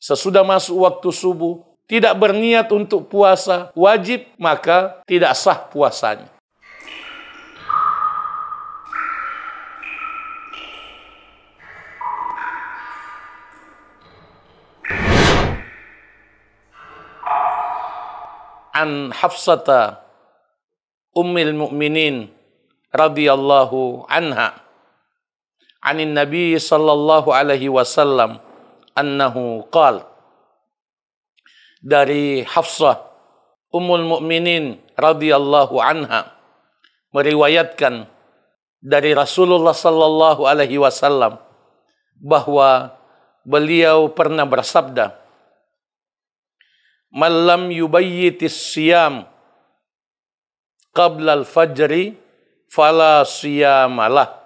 sesudah masuk waktu subuh, tidak berniat untuk puasa wajib, maka tidak sah puasanya. An Hafsata Ummil Mu'minin radhiyallahu anha anin Nabi sallallahu alaihi wasallam annahu qala, dari Hafsah Ummul Mukminin radhiyallahu anha meriwayatkan dari Rasulullah sallallahu alaihi wasallam bahwa beliau pernah bersabda, "Man lam yubayyitis siyam qabla al-fajri fala siyamalah."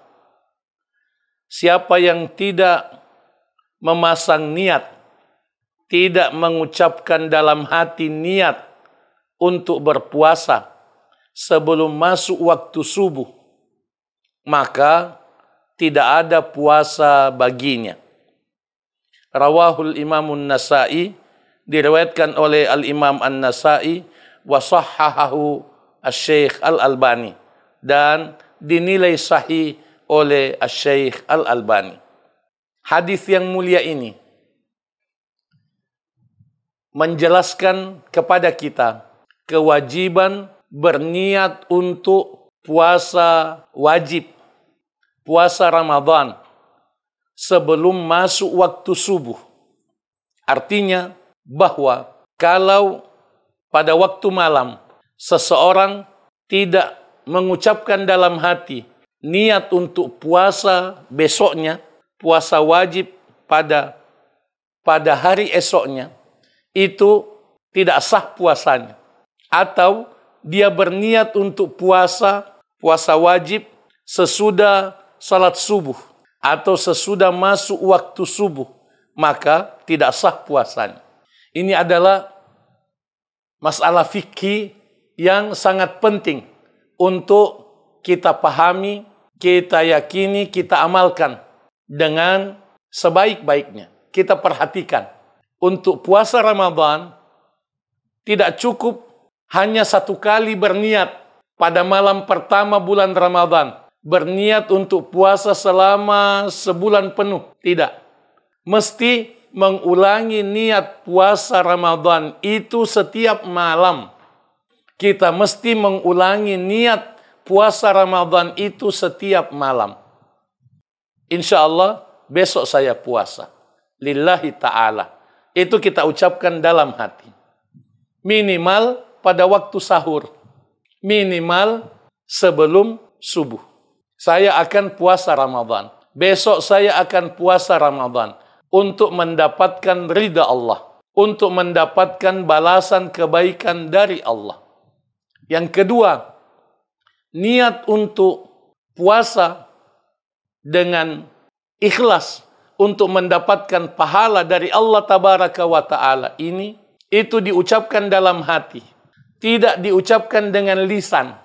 Siapa yang tidak memasang niat, tidak mengucapkan dalam hati niat untuk berpuasa sebelum masuk waktu subuh, maka tidak ada puasa baginya. Rawahul Imamun Nasa'i, diriwayatkan oleh Al-Imam An-Nasa'i, wa sahhahahu Asy-Syaikh Al-Albani, dan dinilai sahih oleh Asy-Syaikh Al-Albani. Hadis yang mulia ini menjelaskan kepada kita kewajiban berniat untuk puasa wajib, puasa Ramadan sebelum masuk waktu subuh. Artinya bahwa kalau pada waktu malam seseorang tidak mengucapkan dalam hati niat untuk puasa besoknya, puasa wajib pada hari esoknya, itu tidak sah puasanya. Atau dia berniat untuk puasa wajib sesudah salat subuh atau sesudah masuk waktu subuh, maka tidak sah puasanya. Ini adalah masalah fikih yang sangat penting untuk kita pahami, kita yakini, kita amalkan dengan sebaik-baiknya. Kita perhatikan, untuk puasa Ramadan tidak cukup hanya satu kali berniat pada malam pertama bulan Ramadan, berniat untuk puasa selama sebulan penuh. Tidak. Mesti mengulangi niat puasa Ramadan itu setiap malam. Kita mesti mengulangi niat puasa Ramadan itu setiap malam. Insya Allah besok saya puasa lillahi ta'ala. Itu kita ucapkan dalam hati. Minimal pada waktu sahur. Minimal sebelum subuh. Saya akan puasa Ramadan. Besok saya akan puasa Ramadan. Untuk mendapatkan ridha Allah. Untuk mendapatkan balasan kebaikan dari Allah. Yang kedua, niat untuk puasa dengan ikhlas untuk mendapatkan pahala dari Allah Tabaraka wa Ta'ala ini, itu diucapkan dalam hati. Tidak diucapkan dengan lisan.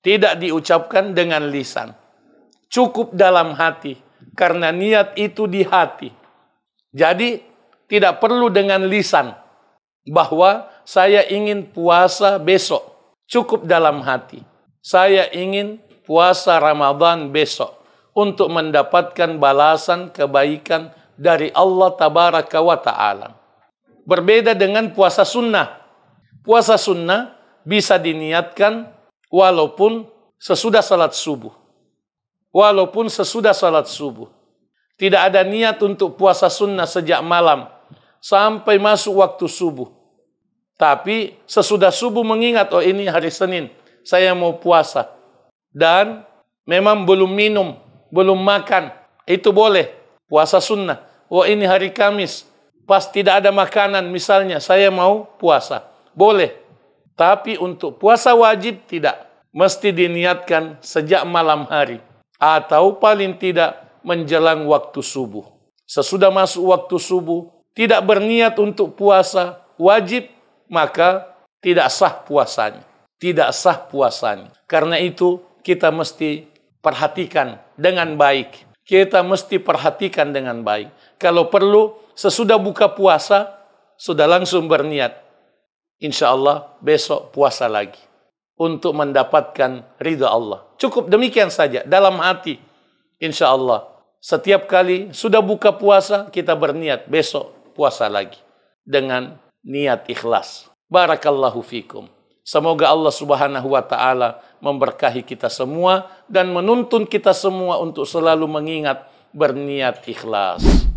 Tidak diucapkan dengan lisan. Cukup dalam hati. Karena niat itu di hati. Jadi, tidak perlu dengan lisan. Bahwa saya ingin puasa besok. Cukup dalam hati. Saya ingin puasa Ramadan besok. Untuk mendapatkan balasan kebaikan dari Allah Tabaraka wa Ta'ala. Berbeda dengan puasa sunnah. Puasa sunnah bisa diniatkan walaupun sesudah salat subuh. Walaupun sesudah salat subuh. Tidak ada niat untuk puasa sunnah sejak malam sampai masuk waktu subuh. Tapi sesudah subuh mengingat, oh ini hari Senin, saya mau puasa. Dan memang belum minum, belum makan, itu boleh. Puasa sunnah. Oh ini hari Kamis, pas tidak ada makanan misalnya, saya mau puasa. Boleh. Tapi untuk puasa wajib tidak. Mesti diniatkan sejak malam hari. Atau paling tidak menjelang waktu subuh. Sesudah masuk waktu subuh, tidak berniat untuk puasa wajib, maka tidak sah puasanya. Tidak sah puasanya. Karena itu kita mesti perhatikan dengan baik. Kita mesti perhatikan dengan baik. Kalau perlu, sesudah buka puasa, sudah langsung berniat. Insya Allah besok puasa lagi. Untuk mendapatkan ridha Allah. Cukup demikian saja, dalam hati. Insya Allah. Setiap kali sudah buka puasa, kita berniat besok puasa lagi. Dengan niat ikhlas. Barakallahu fikum. Semoga Allah Subhanahu wa Ta'ala memberkahi kita semua dan menuntun kita semua untuk selalu mengingat berniat ikhlas.